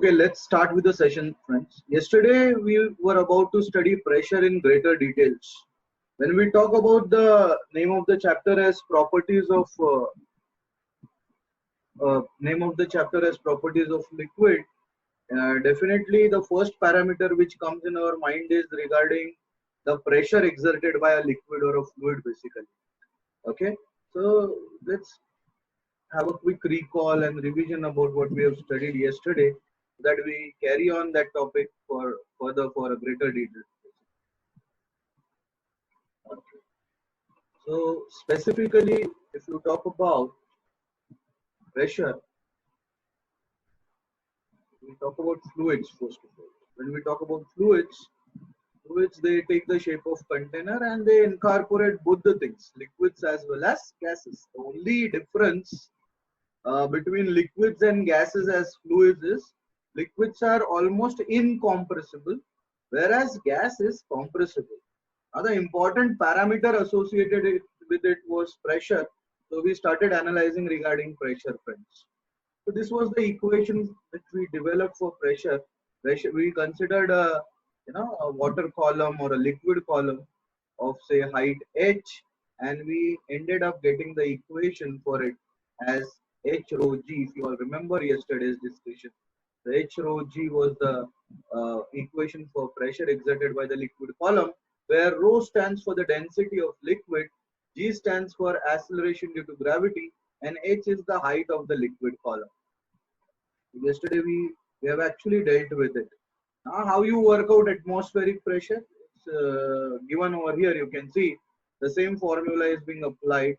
Okay, let's start with the session, friends. Yesterday, we were about to study pressure in greater details. When we talk about the name of the chapter as properties of liquid, definitely the first parameter which comes in our mind is regarding the pressure exerted by a liquid or a fluid, basically. Okay, so let's have a quick recall and revision about what we have studied yesterday, that we carry on that topic for further for a greater detail. Okay. So specifically, if you talk about pressure, we talk about fluids first of all. When we talk about fluids they take the shape of container and they incorporate both the things, liquids as well as gases. The only difference between liquids and gases as fluids is liquids are almost incompressible, whereas gas is compressible. Now the important parameter associated with it was pressure. So we started analyzing regarding pressure, friends. So this was the equation which we developed for pressure. Pressure we considered a water column or a liquid column of say height h, and we ended up getting the equation for it as h rho g. If you all remember yesterday's discussion, the h rho g was the equation for pressure exerted by the liquid column, where rho stands for the density of liquid, g stands for acceleration due to gravity, and h is the height of the liquid column. Yesterday we have actually dealt with it. Now how you work out atmospheric pressure, it's given over here. You can see the same formula is being applied.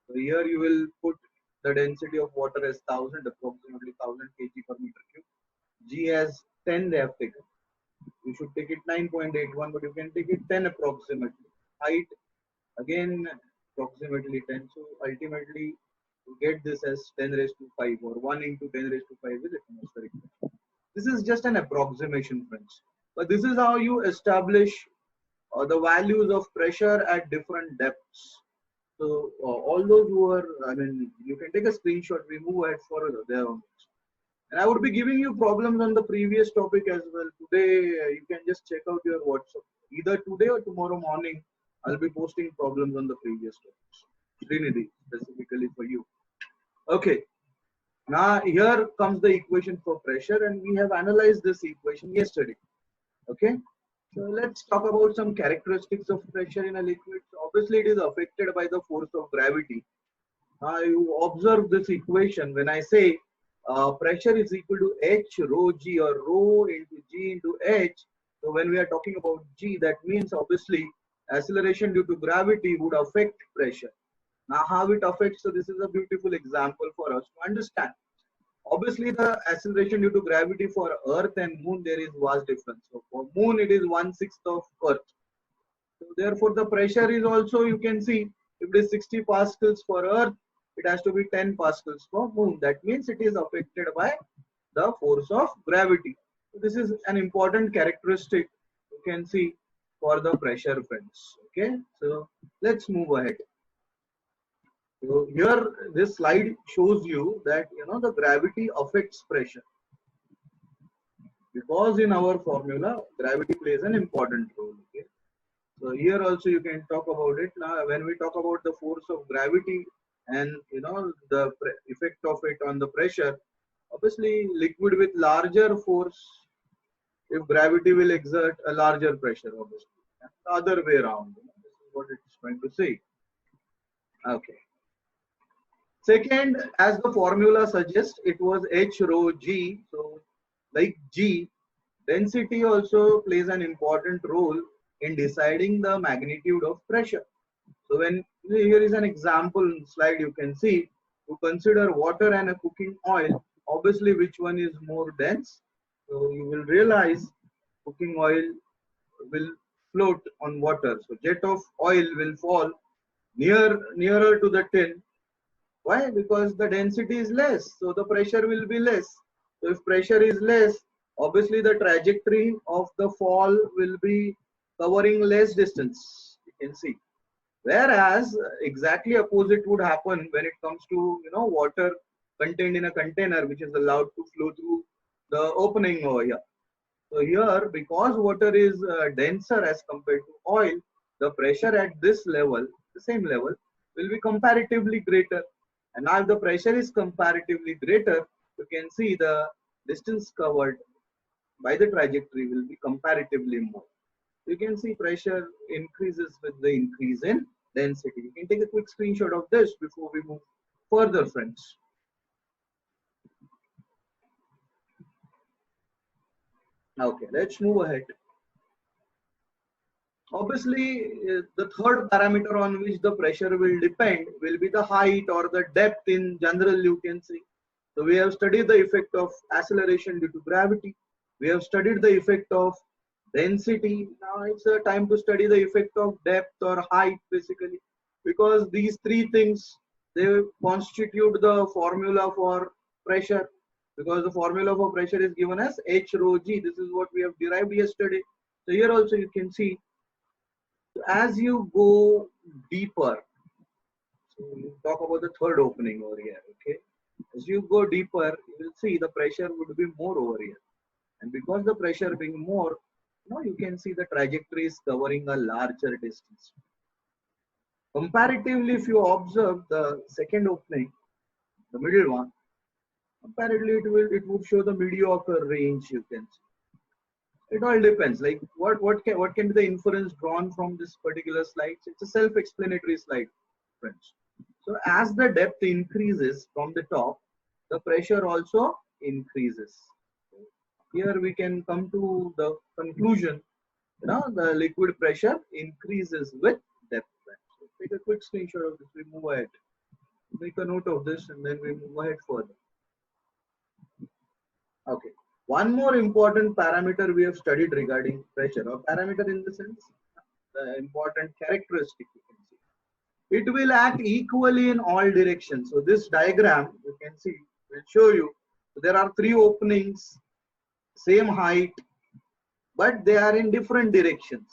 So here you will put the density of water as 1000, approximately 1000 kg per meter cube. G as 10 they have taken. You should take it 9.81, but you can take it 10 approximately. Height again approximately 10. So ultimately you get this as 10 raised to 5, or 1 into 10 raised to 5 is atmospheric pressure. This is just an approximation, friends. But this is how you establish the values of pressure at different depths. So all those who are, you can take a screenshot. We move ahead further there. And I would be giving you problems on the previous topic as well. Today, you can just check out your WhatsApp. Either today or tomorrow morning, I'll be posting problems on the previous topics. Trinity, specifically for you. Okay. Now, here comes the equation for pressure, and we have analyzed this equation yesterday. Okay. So, let's talk about some characteristics of pressure in a liquid. So obviously, it is affected by the force of gravity. Now, you observe this equation. When I say pressure is equal to h rho g, or rho into g into h. So when we are talking about g, that means obviously acceleration due to gravity would affect pressure. Now how it affects, so this is a beautiful example for us to understand. Obviously the acceleration due to gravity for earth and moon, there is vast difference. So for moon it is 1/6 of earth. So therefore the pressure is also, you can see, if it is 60 pascals for earth, it has to be 10 pascals for moon. That means it is affected by the force of gravity. So this is an important characteristic you can see for the pressure, friends. Okay, so let's move ahead. So here this slide shows you that the gravity affects pressure, because in our formula gravity plays an important role. Okay, so here also you can talk about it. Now when we talk about the force of gravity and the effect of it on the pressure, obviously liquid with larger force, if gravity will exert a larger pressure, obviously, and the other way around. This is what it's trying to say. Okay. Second, as the formula suggests, it was h rho g. So like g, density also plays an important role in deciding the magnitude of pressure. So when here is an example slide, you can see, to consider water and a cooking oil, obviously which one is more dense. So you will realize cooking oil will float on water. So jet of oil will fall nearer to the tin. Why? Because the density is less, so the pressure will be less. So if pressure is less, obviously the trajectory of the fall will be covering less distance. You can see. Whereas exactly opposite would happen when it comes to water contained in a container, which is allowed to flow through the opening over here. So here, because water is denser as compared to oil, the pressure at this level, the same level, will be comparatively greater. And now if the pressure is comparatively greater, you can see the distance covered by the trajectory will be comparatively more. You can see pressure increases with the increase in density. You can take a quick screenshot of this before we move further, friends. Okay, let's move ahead. Obviously, the third parameter on which the pressure will depend will be the height or the depth in general, you can see. So we have studied the effect of acceleration due to gravity. We have studied the effect of density. Now it's a time to study the effect of depth or height, basically, because these three things, they constitute the formula for pressure, because the formula for pressure is given as H rho G. This is what we have derived yesterday. So here also you can see, as you go deeper, so you talk about the third opening over here, okay? As you go deeper, you will see the pressure would be more over here. And because the pressure being more, now you can see the trajectory is covering a larger distance. Comparatively, if you observe the second opening, the middle one, comparatively it would show the mediocre range, you can see. It all depends. Like what can be the inference drawn from this particular slide? It's a self-explanatory slide, friends. So as the depth increases from the top, the pressure also increases. Here we can come to the conclusion. The liquid pressure increases with depth. So take a quick screenshot of this. We move ahead. Make a note of this, and then we move ahead further. Okay. One more important parameter we have studied regarding pressure, or parameter in the sense, the important characteristic you can see. It will act equally in all directions. So this diagram you can see will show you. So there are three openings, same height, but they are in different directions.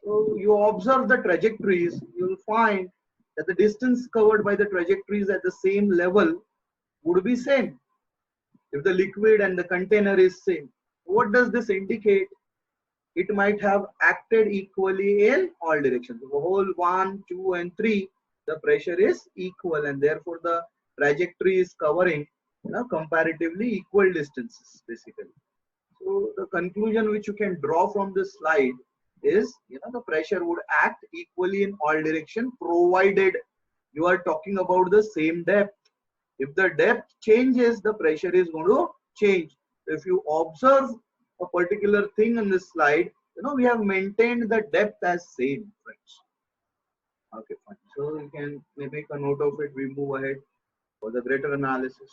So you observe the trajectories, you will find that the distance covered by the trajectories at the same level would be same if the liquid and the container is same. What does this indicate? It might have acted equally in all directions. The whole 1, 2, and 3, the pressure is equal, and therefore the trajectory is covering comparatively equal distances, basically. So the conclusion which you can draw from this slide is, the pressure would act equally in all direction, provided you are talking about the same depth. If the depth changes, the pressure is going to change. If you observe a particular thing in this slide, we have maintained the depth as same, friends. Okay, fine. So you can make a note of it. We move ahead for the greater analysis.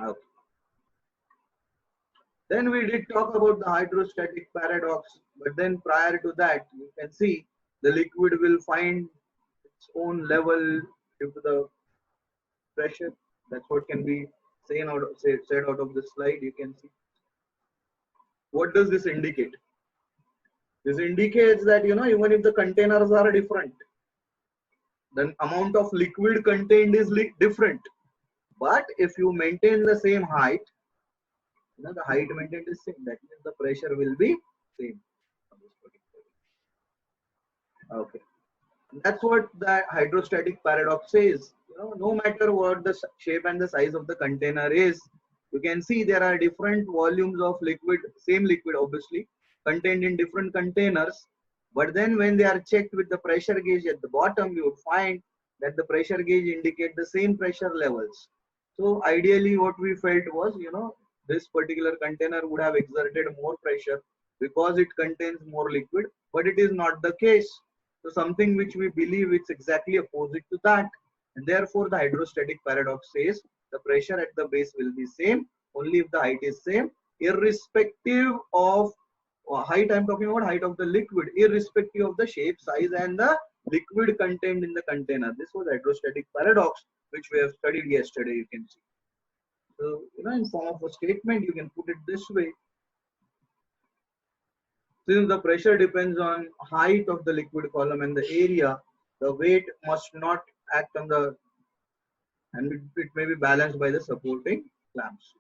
Okay. Then we did talk about the hydrostatic paradox, but then prior to that, you can see the liquid will find its own level due to the pressure. That's what can be said out of this slide. You can see. What does this indicate? This indicates that, even if the containers are different, the amount of liquid contained is different. But if you maintain the same height, the height maintained is same. That means the pressure will be same. Okay. That's what the hydrostatic paradox says. No matter what the shape and the size of the container is, you can see there are different volumes of liquid, same liquid obviously, contained in different containers. But then when they are checked with the pressure gauge at the bottom, you would find that the pressure gauge indicate the same pressure levels. So ideally what we felt was, this particular container would have exerted more pressure because it contains more liquid, but it is not the case. So something which we believe it's exactly opposite to that. And therefore the hydrostatic paradox says the pressure at the base will be same only if the height is same, irrespective of height. I'm talking about height of the liquid, irrespective of the shape, size, and the liquid contained in the container. This was hydrostatic paradox, which we have studied yesterday, you can see. So, in form of a statement, you can put it this way. Since the pressure depends on height of the liquid column and the area, the weight must not act on the, and it may be balanced by the supporting clamps.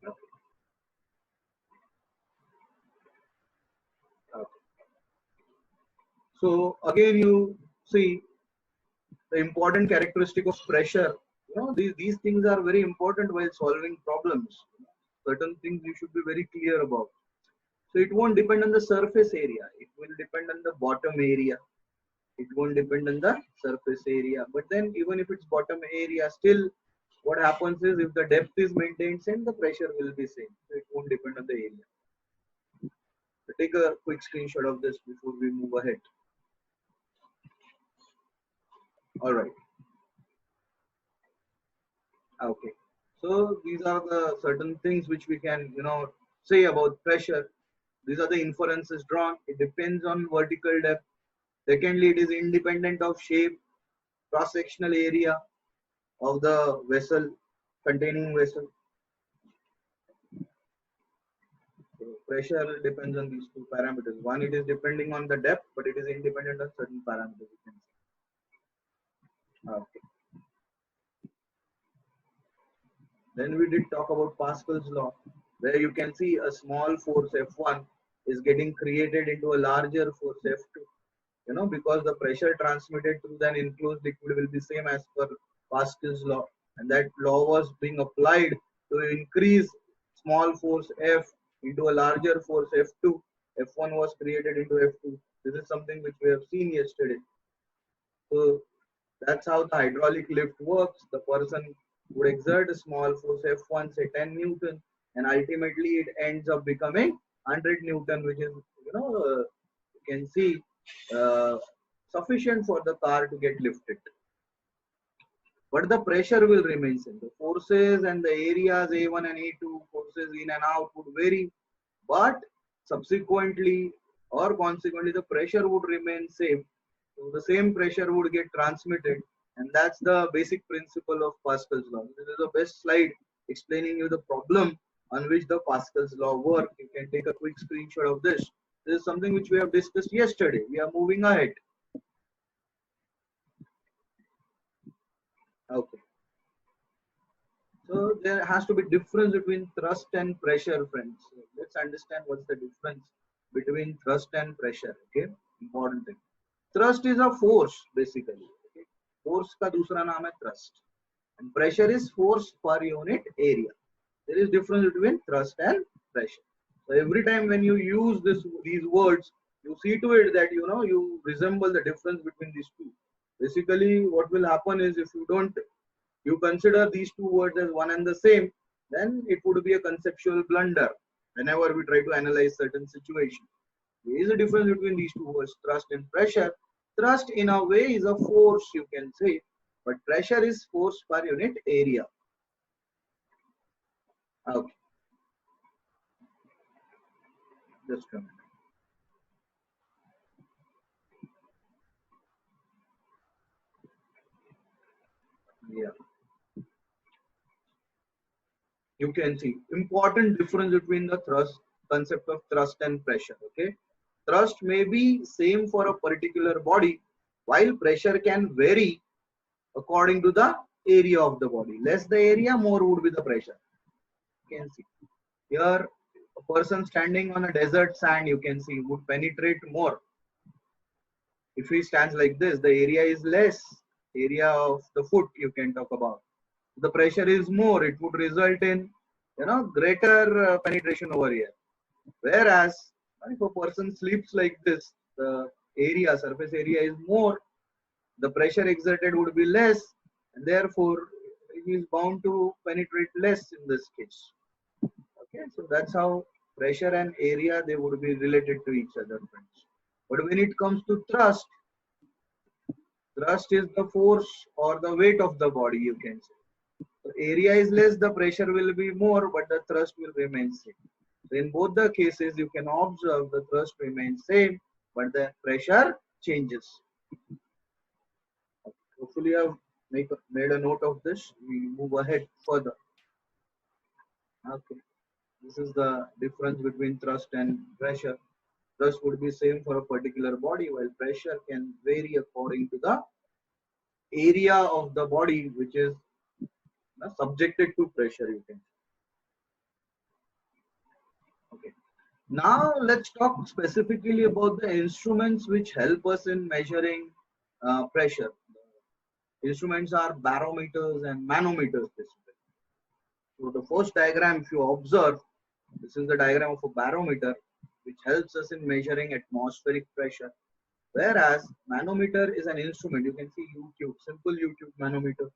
Okay. Okay. So again, you see the important characteristic of pressure. These things are very important while solving problems. Certain things you should be very clear about. So it won't depend on the surface area. It will depend on the bottom area. It won't depend on the surface area. But then even if it's bottom area, still what happens is if the depth is maintained same, the pressure will be same. So it won't depend on the area. So take a quick screenshot of this before we move ahead. All right. Okay. So these are the certain things which we can, say about pressure. These are the inferences drawn. It depends on vertical depth. Secondly, it is independent of shape, cross-sectional area of the vessel, containing vessel. So pressure depends on these two parameters. One, it is depending on the depth, but it is independent of certain parameters. You can say. Okay. Then we did talk about Pascal's law, where you can see a small force F1 is getting created into a larger force F2. Because the pressure transmitted through an enclosed liquid will be same as per Pascal's law, and that law was being applied to increase small force F into a larger force F2. F1 was created into F2. This is something which we have seen yesterday. So that's how the hydraulic lift works. The person would exert a small force F1, say 10 Newton, and ultimately it ends up becoming 100 Newton, which is, you can see uh, sufficient for the car to get lifted. But the pressure will remain same. The forces and the areas A1 and A2, forces in and out would vary, but subsequently or consequently the pressure would remain same. So the same pressure would get transmitted, and that's the basic principle of Pascal's law. This is the best slide explaining you the problem on which the Pascal's law work. You can take a quick screenshot of this. This is something which we have discussed yesterday. We are moving ahead. Okay. So there has to be difference between thrust and pressure, friends. So let's understand what's the difference between thrust and pressure. Okay, important thing. Thrust is a force basically. Okay? Force का दूसरा नाम है thrust, and pressure is force per unit area. There is difference between thrust and pressure. So every time when you use these words, you see to it that you resemble the difference between these two. Basically, what will happen is if you consider these two words as one and the same, then it would be a conceptual blunder whenever we try to analyze certain situations. There is a difference between these two words, thrust and pressure. Thrust in a way is a force, you can say, but pressure is force per unit area. Okay, just a minute. Yeah, you can see important difference between the thrust concept of thrust and pressure. Okay, thrust may be same for a particular body, while pressure can vary according to the area of the body. Less the area, more would be the pressure. You can see here a person standing on a desert sand, you can see, would penetrate more. If he stands like this, the area is less. Area of the foot you can talk about. The pressure is more. It would result in greater penetration over here. Whereas if a person sleeps like this, the surface area is more. The pressure exerted would be less, and therefore he is bound to penetrate less in this case. Okay, so that's how pressure and area they would be related to each other, friends. But when it comes to thrust, thrust is the force or the weight of the body, you can say. So area is less, the pressure will be more, but the thrust will remain same. So in both the cases, you can observe the thrust remains same, but the pressure changes. Hopefully, I've made a note of this. We move ahead further. Okay, this is the difference between thrust and pressure. Thrust would be same for a particular body, while pressure can vary according to the area of the body, which is subjected to pressure, you can. Okay. Now let's talk specifically about the instruments which help us in measuring pressure. Instruments are barometers and manometers basically. So the first diagram, if you observe, this is the diagram of a barometer which helps us in measuring atmospheric pressure. Whereas manometer is an instrument, you can see YouTube, simple YouTube manometer,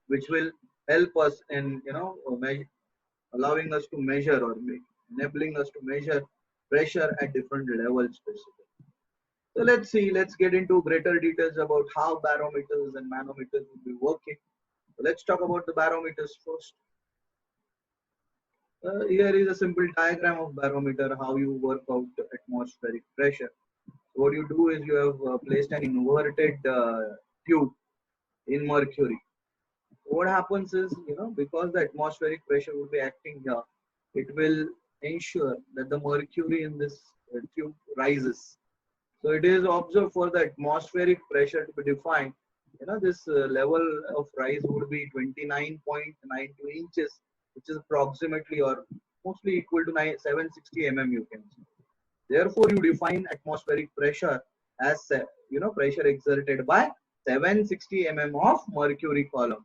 which will help us in allowing us to measure or enabling us to measure pressure at different levels basically. So let's get into greater details about how barometers and manometers will be working. So let's talk about the barometers first. Here is a simple diagram of barometer, how you work out atmospheric pressure. So what you do is you have placed an inverted tube in mercury. What happens is, because the atmospheric pressure will be acting here, it will ensure that the mercury in this tube rises. So it is observed for the atmospheric pressure to be defined. This level of rise would be 29.92 inches, which is approximately or mostly equal to 760 mm, you can see. Therefore, you define atmospheric pressure as pressure exerted by 760 mm of mercury column.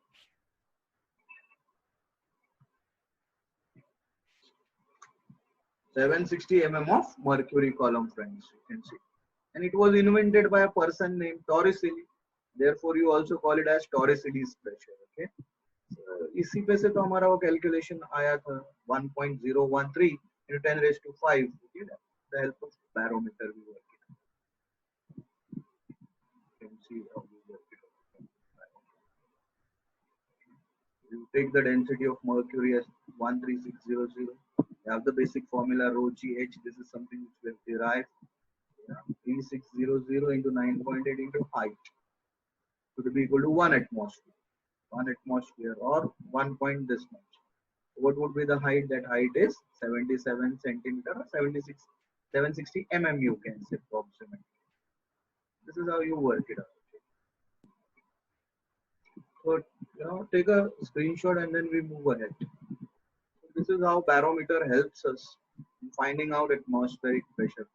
760 mm of mercury column, friends, you can see. And it was invented by a person named Torricelli. Therefore, you also call it as Torricelli's pressure. Okay. इसी पे से तो हमारा वो calculation आया था 1.013 into 10 raised to 5. Okay, the help of barometer we work it out. You can see how we work it out. You take the density of mercury as 13600. You have the basic formula rho GH. This is something which we have derived. 3600 into 9.8 into height should be equal to 1 atmosphere. 1 atmosphere or 1 point this much. What would be the height? That height is 77 centimeter or 760 mm, you can say approximately. This is how you work it out. So take a screenshot and then we move ahead. This is how barometer helps us in finding out atmospheric pressure.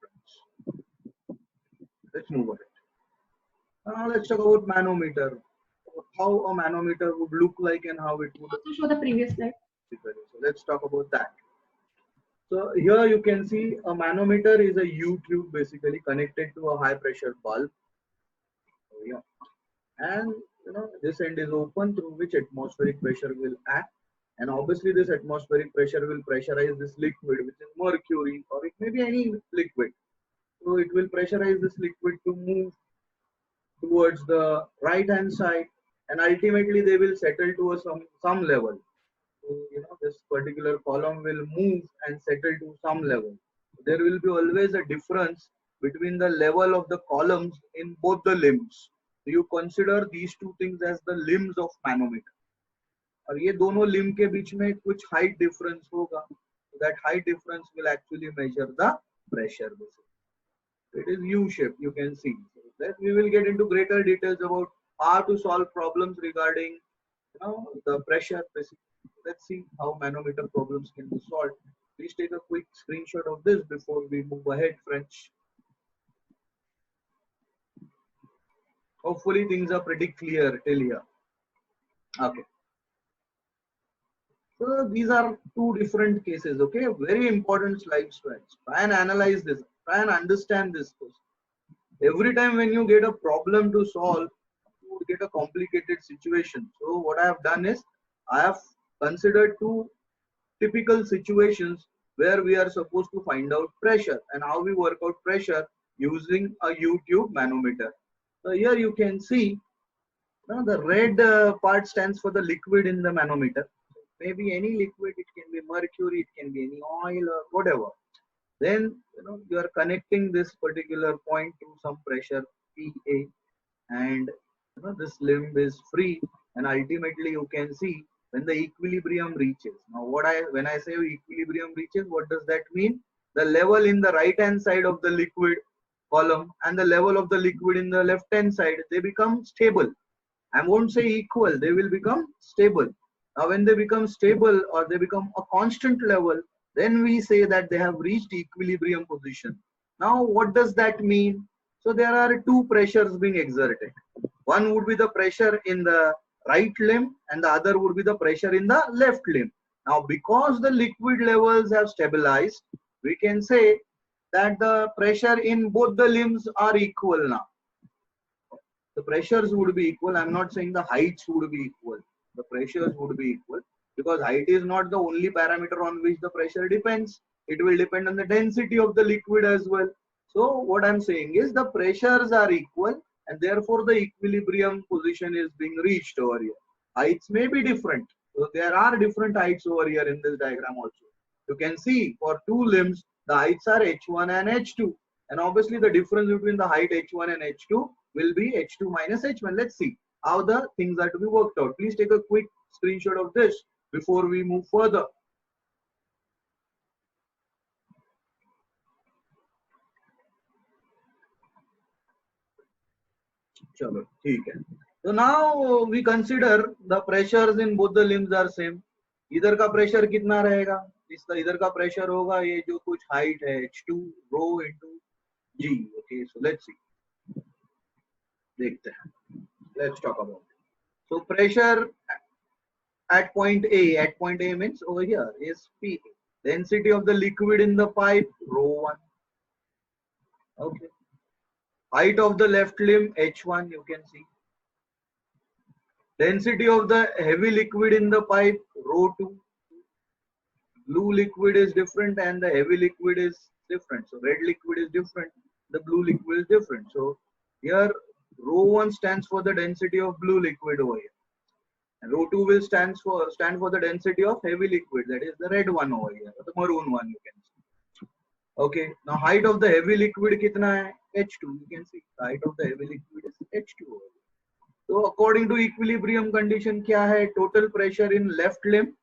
Let's move ahead. Now let's talk about manometer. How a manometer would look like and how it would also show the previous slide. So let's talk about that. So here you can see a manometer is a U tube basically connected to a high pressure bulb. So, yeah. And this end is open through which atmospheric pressure will act. And obviously this atmospheric pressure will pressurize this liquid, which is mercury, or it may be any liquid. So it will pressurize this liquid to move towards the right hand side, and ultimately they will settle to some level. So, this particular column will move and settle to some level. There will be always a difference between the level of the columns in both the limbs. So you consider these two things as the limbs of manometer. और ये दोनों limb के बीच में कुछ height difference होगा. So that height difference will actually measure the pressure. It is U-shape, you can see. So that we will get into greater details about how to solve problems regarding the pressure. Let's see how manometer problems can be solved. Please take a quick screenshot of this before we move ahead, friends. Hopefully things are pretty clear till here. Okay. So these are two different cases, okay? Very important slides, friends. Try and analyze this. Try and understand this first. Every time when you get a problem to solve, you would get a complicated situation. So what I have done is, I have considered two typical situations where we are supposed to find out pressure and how we work out pressure using a U-tube manometer. So here you can see the red part stands for the liquid in the manometer. Maybe any liquid, it can be mercury, it can be any oil or whatever. Then you are connecting this particular point to some pressure PA, and this limb is free, and ultimately you can see when the equilibrium reaches. Now when I say equilibrium reaches, what does that mean? The level in the right hand side of the liquid column and the level of the liquid in the left hand side, they become stable. I won't say equal, they will become stable. Now when they become stable or they become a constant level, then we say that they have reached equilibrium position. Now what does that mean? So there are two pressures being exerted. One would be the pressure in the right limb and the other would be the pressure in the left limb. Now because the liquid levels have stabilized, we can say that the pressure in both the limbs are equal now. The pressures would be equal. I'm not saying the heights would be equal. The pressures would be equal because height is not the only parameter on which the pressure depends. It will depend on the density of the liquid as well. So what I'm saying is the pressures are equal and therefore the equilibrium position is being reached over here. Heights may be different. So there are different heights over here in this diagram also. You can see for two limbs, the heights are h1 and h2. And obviously the difference between the height h1 and h2 will be h2 minus h1. Let's see how the things are to be worked out. Please take a quick screenshot of this before we move further. Chalo, theek hai. So now we consider the pressures in both the limbs are same. इधर का pressure कितना रहेगा? इसका इधर का pressure होगा ये जो कुछ height है h2 rho into g. Okay, so let's see. देखते हैं. Let's talk about it. So pressure at point A means over here is P. Density of the liquid in the pipe rho 1. Okay. Height of the left limb h1 you can see. Density of the heavy liquid in the pipe rho 2. Blue liquid is different and the heavy liquid is different. So red liquid is different, the blue liquid is different. So here rho 1 stands for the density of blue liquid over here. And rho 2 will stand for the density of heavy liquid, that is the red one over here, or the maroon one you can see. Okay, now height of the heavy liquid kitna hai? H2, you can see the height of the heavy liquid is H2 over here. So according to equilibrium condition kya hai? Total pressure in left limb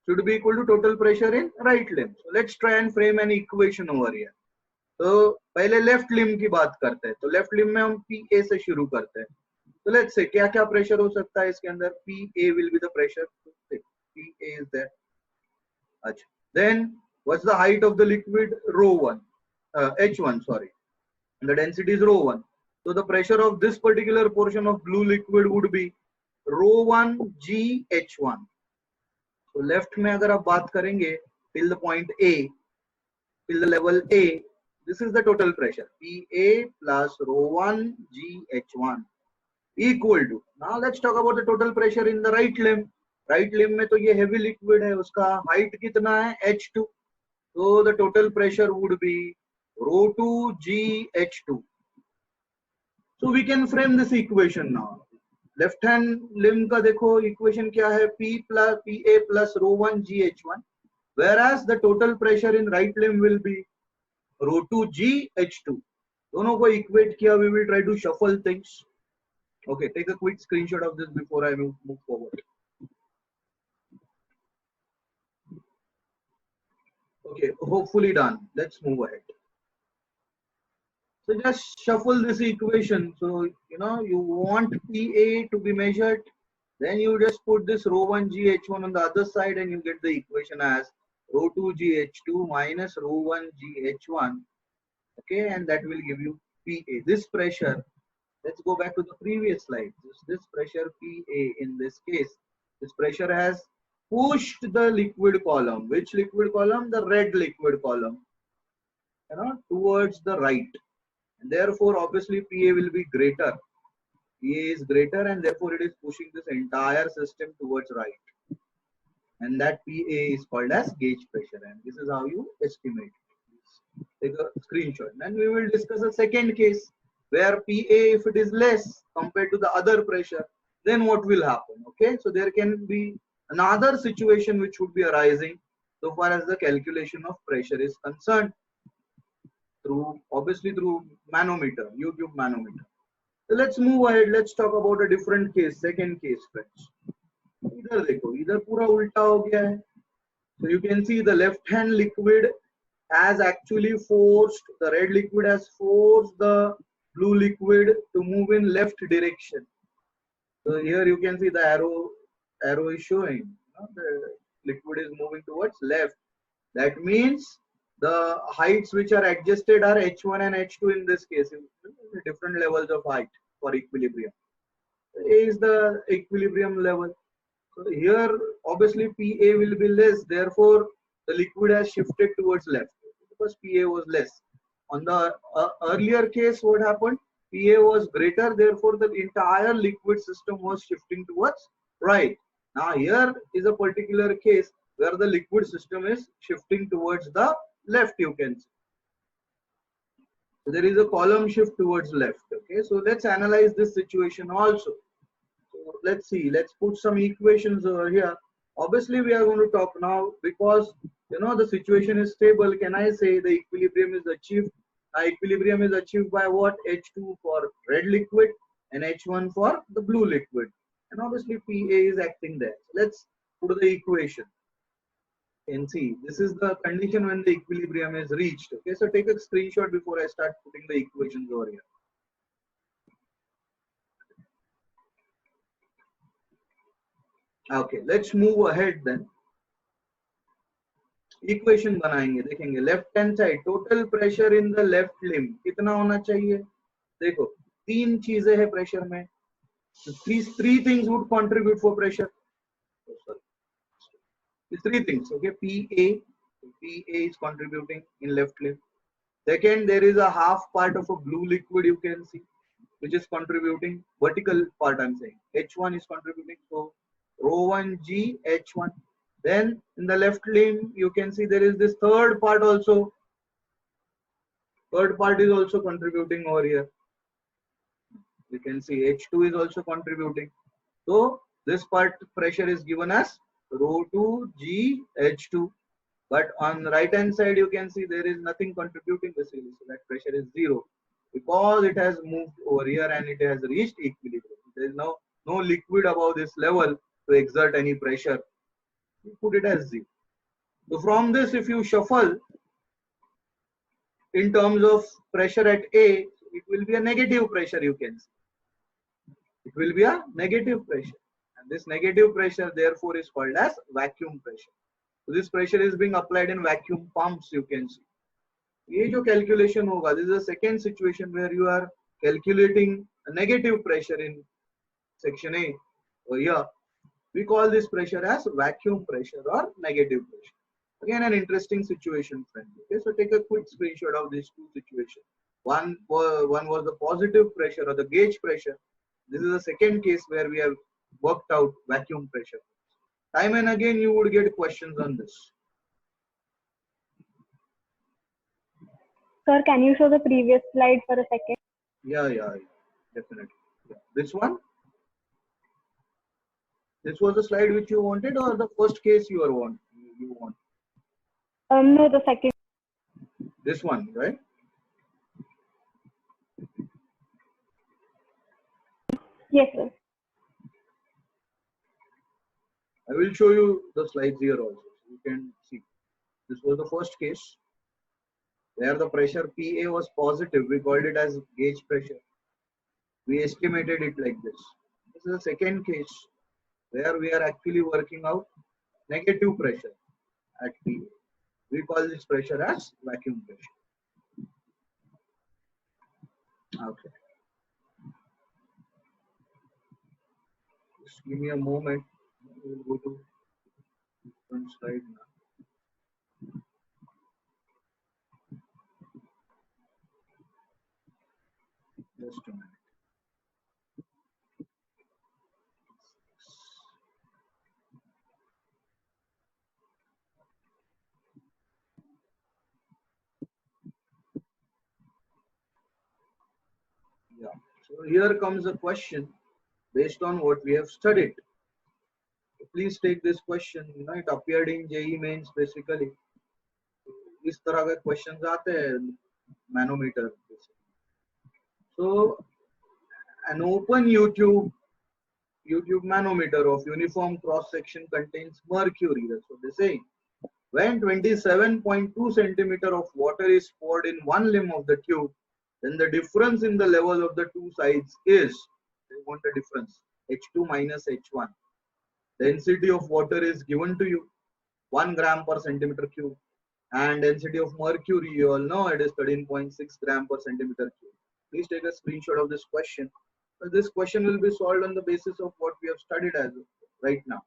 should be equal to total pressure in right limb. So let's try and frame an equation over here. तो पहले left limb की बात करते हैं. तो left limb में हम PA से शुरू करते हैं. So let's say क्या क्या प्रेशर हो सकता है इसके अंदर? PA will be the pressure. PA is there. अच्छा. Then what's the height of the liquid? Rho 1. H1 sorry. And the density is rho 1. So the pressure of this particular portion of blue liquid would be rho 1 G H1. So left में अगर आप बात करेंगे till the point A, till the level A, this is the total pressure PA plus rho 1 GH1 equal to. Now let's talk about the total pressure in the right limb. Right limb में तो ये heavy liquid है, उसका height कितना है? H2. So the total pressure would be rho 2 GH2. So we can frame this equation now. Left hand limb का देखो equation क्या है? PA plus rho 1 GH1. Whereas the total pressure in right limb will be rho 2 GH2. दोनों को equate किया, we will try to shuffle things. Okay, take a quick screenshot of this before I move forward. Okay, hopefully done. Let's move ahead. So just shuffle this equation. So you know you want PA to be measured, then you just put this rho 1 GH1 on the other side and you get the equation as rho 2 GH2 minus rho 1 GH1. Okay, and that will give you PA. This pressure, let's go back to the previous slide. This pressure PA in this case, this pressure has pushed the liquid column. Which liquid column? The red liquid column, you know, towards the right. And therefore, obviously, PA will be greater. PA is greater and therefore it is pushing this entire system towards right. And that PA is called as gauge pressure. And this is how you estimate. Take a screenshot. And we will discuss a second case where PA, if it is less compared to the other pressure, then what will happen? Okay, so there can be another situation which would be arising so far as the calculation of pressure is concerned, obviously through manometer, YouTube manometer. So let's move ahead. Let's talk about a different case, second case, friends. इधर देखो, इधर पूरा उल्टा हो गया है. So you can see the left hand liquid has actually forced, the red liquid has forced the blue liquid to move in left direction. So here you can see the arrow is showing. The liquid is moving towards left. That means the heights which are adjusted are H1 and H2 in this case, in different levels of height for equilibrium. A is the equilibrium level. So here obviously PA will be less, therefore the liquid has shifted towards left because PA was less. On the earlier case, what happened? PA was greater, therefore the entire liquid system was shifting towards right. Now here is a particular case where the liquid system is shifting towards the left, you can see. So there is a column shift towards left. Okay, so let's analyze this situation also. So let's see, let's put some equations over here. Obviously we are going to talk now because the situation is stable. Can I say the equilibrium is achieved? Equilibrium is achieved by what? H2 for red liquid and H1 for the blue liquid, and obviously PA is acting there. So let's put the equation and see. This is the condition when the equilibrium is reached. Okay, so take a screenshot before I start putting the equations over here. Okay, let's move ahead then. Equation बनाएंगे, देखेंगे left hand side total pressure in the left limb कितना होना चाहिए. देखो तीन चीजें हैं pressure में. three things would contribute for pressure. Three things. Okay, PA is contributing in left limb. Second, there is a half part of a blue liquid you can see which is contributing, vertical part I'm saying. H1 is contributing, so ρ1 G H1. Then in the left limb you can see there is this third part also. Third part is also contributing over here. You can see H2 is also contributing. So this part pressure is given as ρ2 G H2. But on the right hand side you can see there is nothing contributing basically, so that pressure is zero because it has moved over here and it has reached equilibrium. There is no liquid above this level to exert any pressure. You put it as zero. So from this, if you shuffle in terms of pressure at A, it will be a negative pressure, you can see. It will be a negative pressure, and this negative pressure therefore is called as vacuum pressure. So this pressure is being applied in vacuum pumps, you can see. ये जो calculation होगा, this is the second situation where you are calculating a negative pressure in section A. So here we call this pressure as vacuum pressure or negative pressure. Again, an interesting situation, friend. Okay, so take a quick screenshot of these two situations. One was the positive pressure or the gauge pressure. This is the second case where we have worked out vacuum pressure. Time and again you would get questions on this. Sir, can you show the previous slide for a second? Yeah, definitely. Yeah. This one? This was the slide which you wanted, or the first case you want? No, the second. This one, right? Yes, sir. I will show you the slides here also. You can see. This was the first case where the pressure PA was positive. We called it as gauge pressure. We estimated it like this. This is the second case where we are actually working out negative pressure at PA. We call this pressure as vacuum pressure. Okay. Just give me a moment. We will go to different slide now. Just a minute. Yeah. So here comes a question based on what we have studied. So please take this question. It appeared in JEE mains basically. इस तरह के questions आते हैं manometer. So an open YouTube manometer of uniform cross section contains mercury. That's what they say. When 27.2 centimeter of water is poured in one limb of the tube, then the difference in the level of the two sides is, they want the difference, H2 minus H1. Density of water is given to you, 1 gram per centimeter cube. And density of mercury, you all know it is 13.6 gram per centimeter cube. Please take a screenshot of this question. This question will be solved on the basis of what we have studied as right now.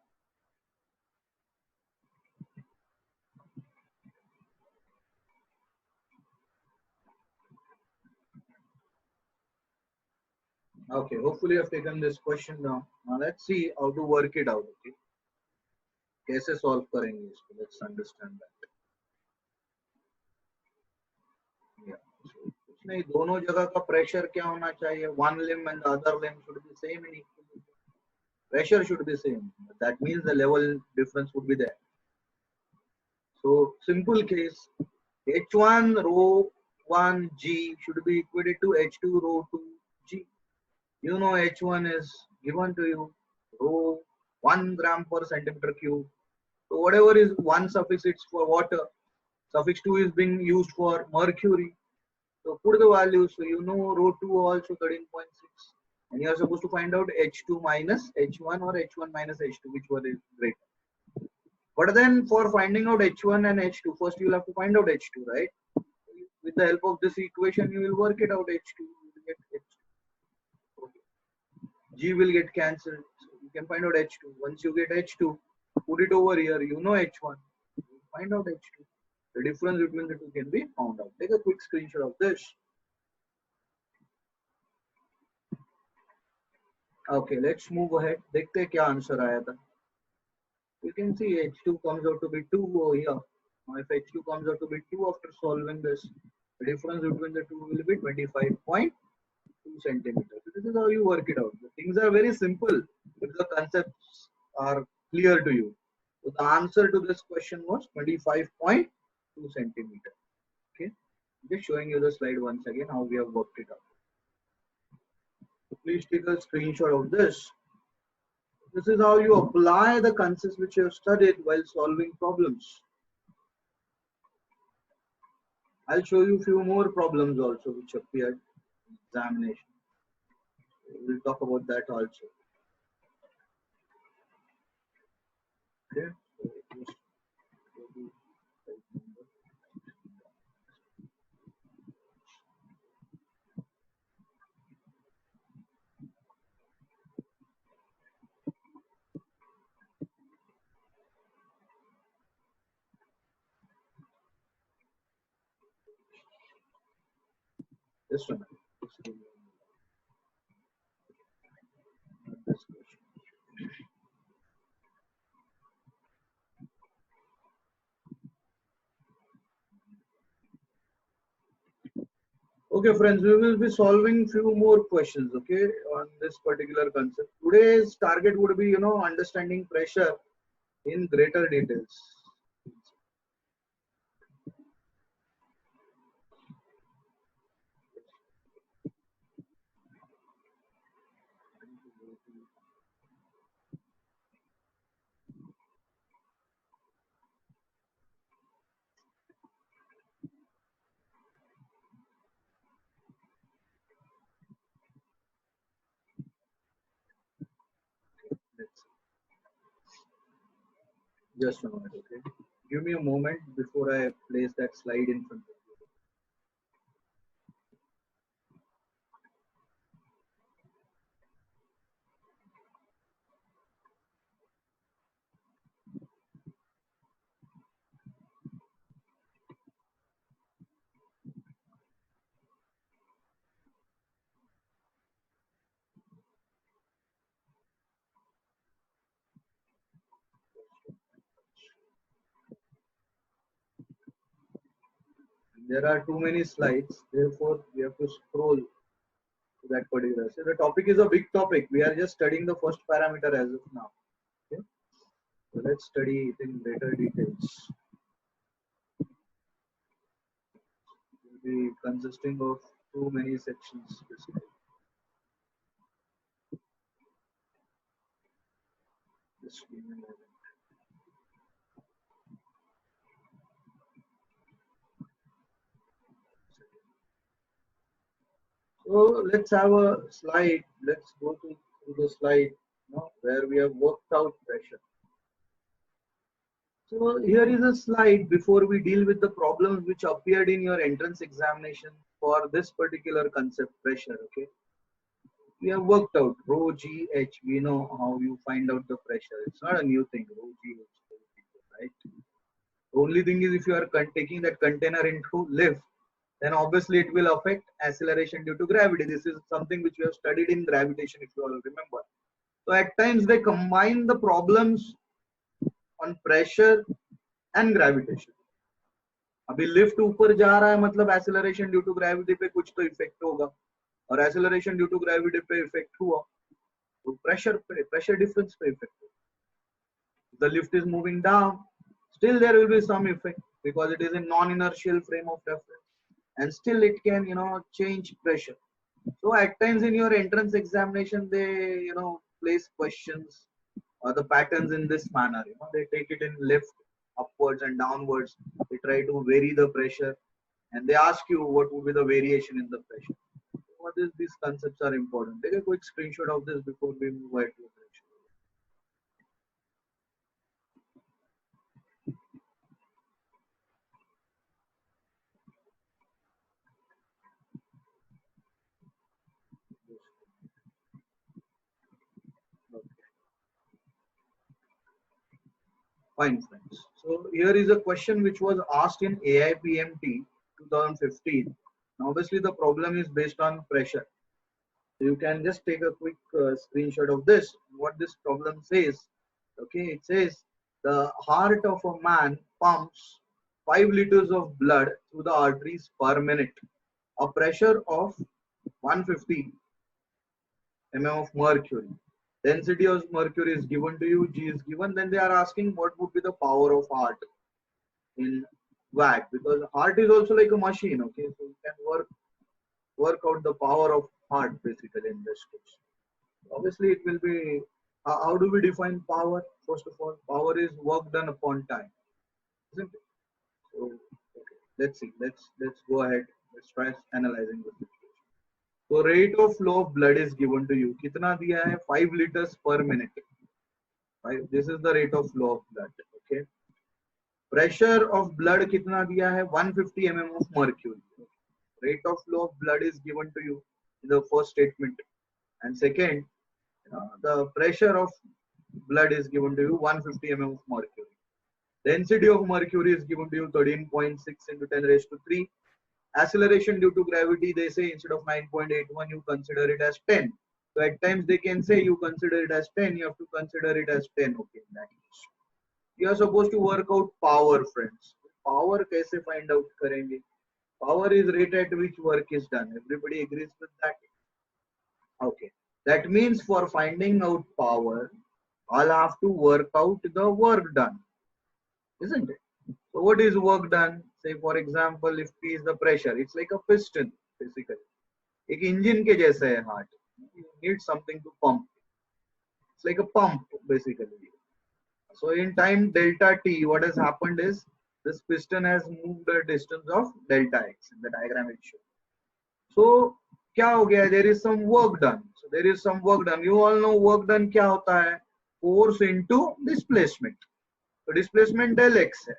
Okay, hopefully I've taken this question down. Now let's see how to work it out. Okay, कैसे solve करेंगे इसको? Let's understand that. Yeah. So, कुछ नहीं, दोनों जगह का pressure क्या होना चाहिए? One limb and the other limb should be same in equilibrium. Pressure should be same. That means the level difference would be there. So simple case, H1 rho 1 G should be equated to H2 rho 2 G. You know H1 is given to you, rho 1 gram per centimeter cube. So whatever is 1 suffix, it's for water. Suffix 2 is being used for mercury. So put the values. So you know rho 2 also 13.6. And you are supposed to find out H2 minus H1 or H1 minus H2, which one is greater. But then for finding out H1 and H2, first you will have to find out H2, right? With the help of this equation, you will work it out H2. You will get H2. Okay. G will get cancelled. So you can find out H2. Once you get H2, put it over here. You know H1. You find out H2. The difference between the two can be found out. Take a quick screenshot of this. Okay, let's move ahead. देखते हैं क्या answer आया था. You can see H2 comes out to be 2 over here. Now if H2 comes out to be 2 after solving this, the difference between the two will be 25.2 centimeters. So this is how you work it out. The things are very simple if the concepts are clear to you. So the answer to this question was 25.2 centimeters. Okay, just showing you the slide once again how we have worked it out. So please take a screenshot of this. This is how you apply the concepts which you have studied while solving problems. I'll show you a few more problems also which appeared in examination. We'll talk about that also. Okay. Just a minute. This question. Okay, friends, we will be solving few more questions, okay, on this particular concept. Today's target would be, understanding pressure in greater details. Just a moment, okay. Give me a moment before I place that slide in front of you. There are too many slides, therefore we have to scroll to that particular. So the topic is a big topic. We are just studying the first parameter as of now. Okay. So let's study it in greater details. It will be consisting of too many sections. Just give me a moment. So let's have a slide. Let's go through the slide. where we have worked out pressure. So here is a slide before we deal with the problems which appeared in your entrance examination for this particular concept, pressure. Okay, we have worked out rho g h. We know how you find out the pressure. It's not a new thing. Rho g h, right? The only thing is if you are taking that container into lift, then obviously it will affect acceleration due to gravity. This is something which we have studied in gravitation, if you all remember. So at times they combine the problems on pressure and gravitation. अभी lift ऊपर जा रहा है मतलब acceleration due to gravity पे कुछ तो effect होगा और acceleration due to gravity पे इफेक्ट हुआ तो pressure difference पे इफेक्ट होगा. The lift is moving down, still there will be some effect because it is a non-inertial frame of reference and still it can change pressure. So at times in your entrance examination they place questions or the patterns in this manner. They take it in lift upwards and downwards. They try to vary the pressure and they ask you what would be the variation in the pressure. What is these concepts are important. Take a quick screenshot of this before we move ahead to the pressure. Fine, friends. So here is a question which was asked in AIPMT 2015. Now, obviously, the problem is based on pressure. So you can just take a quick screenshot of this. What this problem says, okay, it says the heart of a man pumps 5 liters of blood through the arteries per minute. A pressure of 150 mm of mercury. Density of mercury is given to you, G is given. Then they are asking what would be the power of heart in watt, because heart is also like a machine. Okay, so you can work out the power of heart basically in this case. Obviously, it will be how do we define power? First of all, power is work done upon time, isn't it? So okay, let's see. Let's go ahead. Let's try analyzing the situation. So rate of flow of blood is given to you. कितना दिया है? 5 liters per minute. Right? This is the rate of flow of blood. Okay. Pressure of blood कितना दिया है? 150 mm of mercury. Rate of flow of blood is given to you in the first statement. And second, the pressure of blood is given to you 150 mm of mercury. Density of mercury is given to you 13.6 into 10 raised to 3. Acceleration due to gravity, they say instead of 9.81, you consider it as 10. So at times they can say you consider it as 10, you have to consider it as 10. Okay, in that case. You are supposed to work out power, friends. Power कैसे find out करेंगे? Power is rate at which work is done. Everybody agrees with that? Okay. That means for finding out power, I'll have to work out the work done. Isn't it? So what is work done? Say for example, if P is the pressure, it's like a piston basically. एक engine के जैसा है heart. You need something to pump. It's like a pump basically. So in time delta t, what has happened is this piston has moved a distance of delta x in the diagram it shows. So क्या हो गया? There is some work done. So there is some work done. You all know work done क्या होता है? Force into displacement. तो displacement del x है,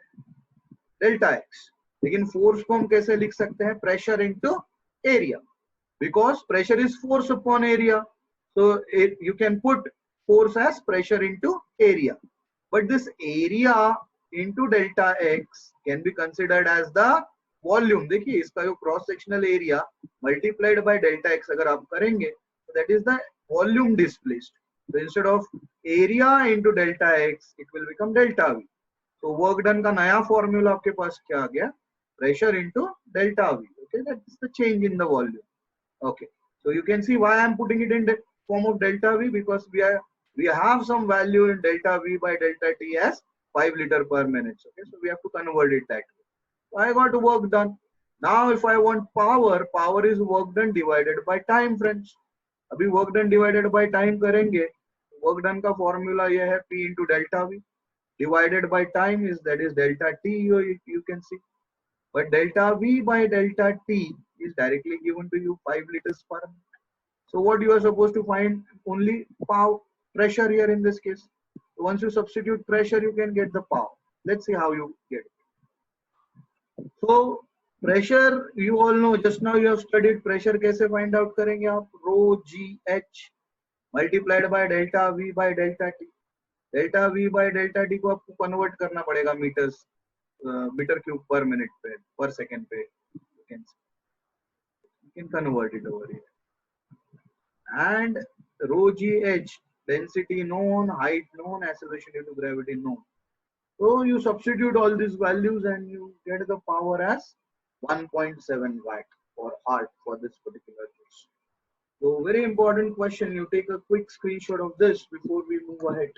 delta x. लेकिन force को हम कैसे लिख सकते हैं? Pressure into area, because pressure is force upon area. So you can put force as pressure into area, but this area into delta x can be considered as the volume. देखिए इसका जो cross sectional area multiplied by delta x अगर आप करेंगे तो that is the volume displaced. So instead of area into delta x, it will become delta v. So work done का नया formula आपके पास क्या आ गया? Pressure into delta v. Okay, that's the change in the volume. Okay, so you can see why I am putting it in the form of delta v, because we have some value in delta v by delta t as 5 liter per minute. Okay, so we have to convert it that way. So I got work done. Now if I want power, power is work done divided by time, friends. अभी work done divided by time करेंगे. Work done का formula ये है P into delta V divided by time is that is delta T. You can see, but delta V by delta T is directly given to you 5 liters per minute. So what you are supposed to find? Only pressure here in this case. Once you substitute pressure, you can get the power. Let's see how you get it. So pressure, you all know, just now you have studied pressure. कैसे find out करेंगे आप? Rho G H multiplied by delta V by delta T. Delta V by delta T को आपको convert करना पड़ेगा meters, meter cube per minute पे, per second पे. You can convert it over here. And rho Gh, density known, height known, acceleration due to gravity known. So you substitute all these values and you get the power as 1.7 watt for heart for this particular case. So very important question. You take a quick screenshot of this before we move ahead.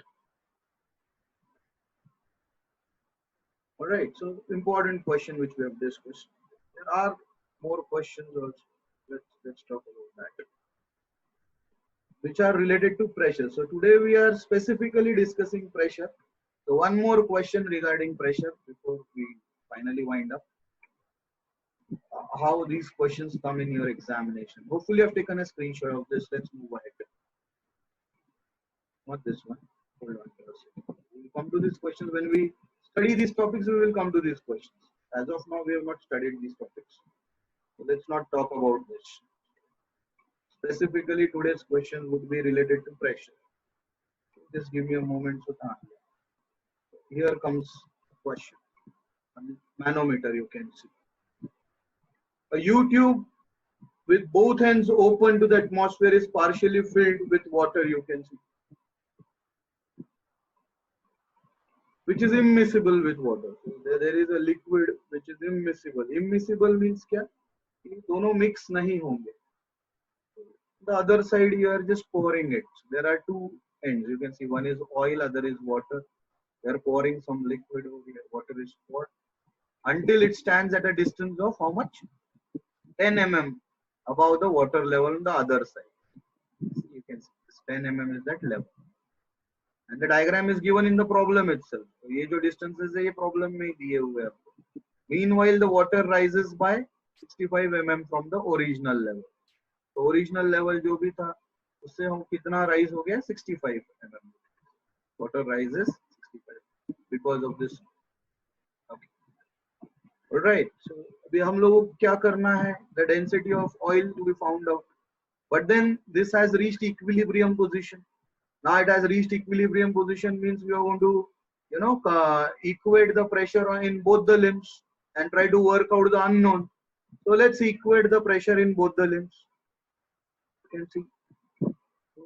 All right. So important question which we have discussed. There are more questions also. Let's talk about that, which are related to pressure. So today we are specifically discussing pressure. So one more question regarding pressure before we finally wind up. How these questions come in your examination. Hopefully I've taken a screenshot of this. Let's move ahead. Not this one. Hold on for a second. We'll come to these questions when we study these topics. We will come to these questions. As of now, we have not studied these topics. So let's not talk about this. Specifically, today's question would be related to pressure. Just give me a moment. So here comes the question. Manometer, you can see. A U-tube with both ends open to the atmosphere is partially filled with water, you can see, which is immiscible with water. So there is a liquid which is immiscible. Immiscible means क्या? ये दोनों mix नहीं होंगे. The other side you are just pouring it. There are two ends. You can see one is oil, other is water. They are pouring some liquid over here. Water is poured until it stands at a distance of how much? 10 mm above the water level on the other side. You can see this 10 mm is that level. And the diagram is given in the problem itself. So ये जो distances है ये problem में दिए हुए हैं आपको. Meanwhile, the water rises by 65 mm from the original level. तो original level जो भी था उससे हम कितना rise हो गया? 65 mm. Water rises 65 because of this. Okay. All right. So अभी हम लोगों को क्या करना है? The density of oil to be found out. But then this has reached equilibrium position. Now it has reached equilibrium position means we are going to, equate the pressure in both the limbs and try to work out the unknown. So let's equate the pressure in both the limbs. You can see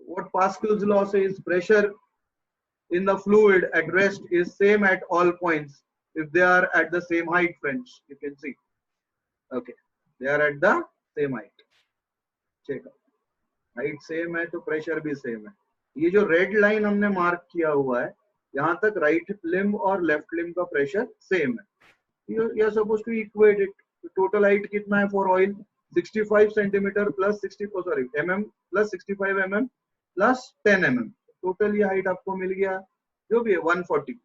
what Pascal's law says: pressure in the fluid at rest is same at all points if they are at the same height, friends. You can see. Okay, they are at the same height. Check out. Height same है तो pressure भी same है. ये जो red line हमने mark किया हुआ है, यहाँ तक right limb और left limb का pressure same है. You are supposed to equate it. Total height कितना है for oil? 65 centimeter plus 60 mm plus 65 mm plus 10 mm. Total ये height आपको मिल गया जो भी है 140.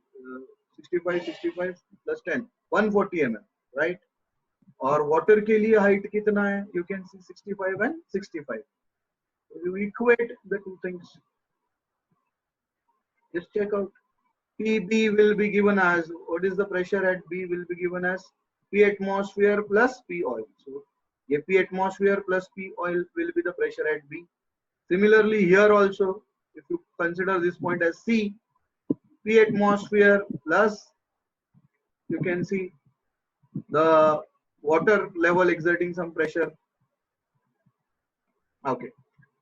65 plus 10 140 mm, right? और water के लिए height कितना है? You can see 65 and 65. So you equate the two things. Just check out. PB will be given as, what is the pressure at B will be given as P atmosphere plus P oil. So ये P atmosphere plus P oil will be the pressure at B. Similarly here also, if you consider this point as C, P atmosphere plus, you can see the water level exerting some pressure. Okay.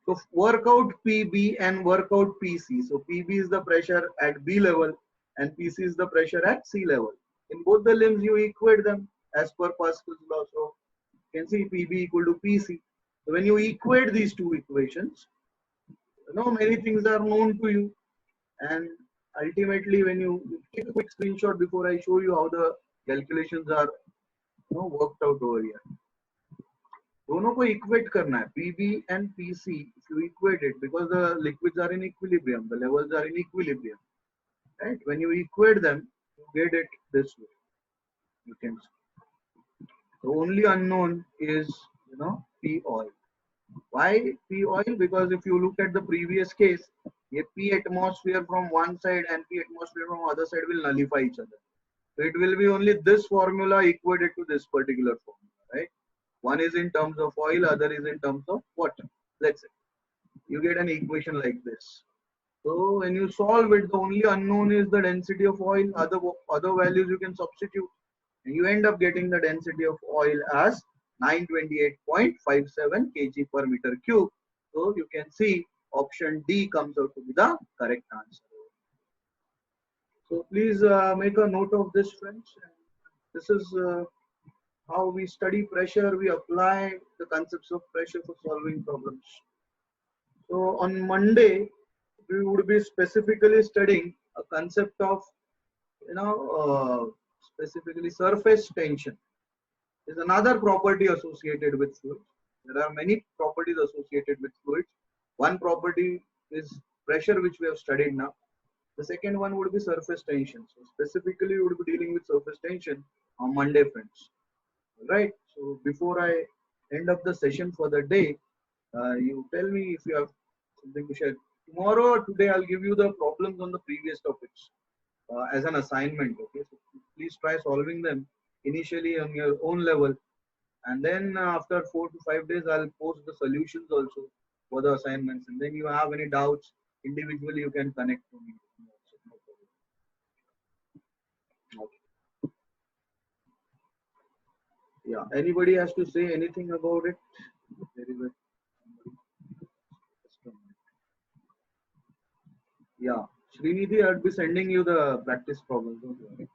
So work out PB and work out PC. So PB is the pressure at B level and PC is the pressure at C level. In both the limbs, you equate them as per Pascal's law. So you can see PB equal to PC. So when you equate these two equations, many things are known to you. And ultimately, when you take a quick screenshot before I show you how the calculations are worked out over here. दोनों को equate करना है. PB and PC, if you equate it, because the liquids are in equilibrium, the levels are in equilibrium, right? When you equate them, you get it this way. You can see. The only unknown is, P oil. Why P oil? Because if you look at the previous case, ये P atmosphere from one side and P atmosphere from other side will nullify each other. So it will be only this formula equated to this particular formula, right? One is in terms of oil, other is in terms of water. Let's say you get an equation like this. So when you solve it, the only unknown is the density of oil. Other values you can substitute, and you end up getting the density of oil as 928.57 kg per meter cube. So you can see option D comes out to be the correct answer. So please make a note of this, friends. This is how we study pressure. We apply the concepts of pressure for solving problems. So on Monday, we would be specifically studying a concept of, specifically surface tension. Is another property associated with fluids. There are many properties associated with fluids. One property is pressure, which we have studied now. The second one would be surface tension. So specifically, we would be dealing with surface tension on Monday, friends. Right. So before I end up the session for the day, you tell me if you have something to share. Tomorrow or today, I'll give you the problems on the previous topics as an assignment. Okay, so please try solving them initially on your own level, and then after 4 to 5 days, I'll post the solutions also for the assignments. And then you have any doubts individually, you can connect to me. No problem. Okay. Yeah. Anybody has to say anything about it? There is a yeah. Srinidhi, I'll be sending you the practice problems. Don't worry.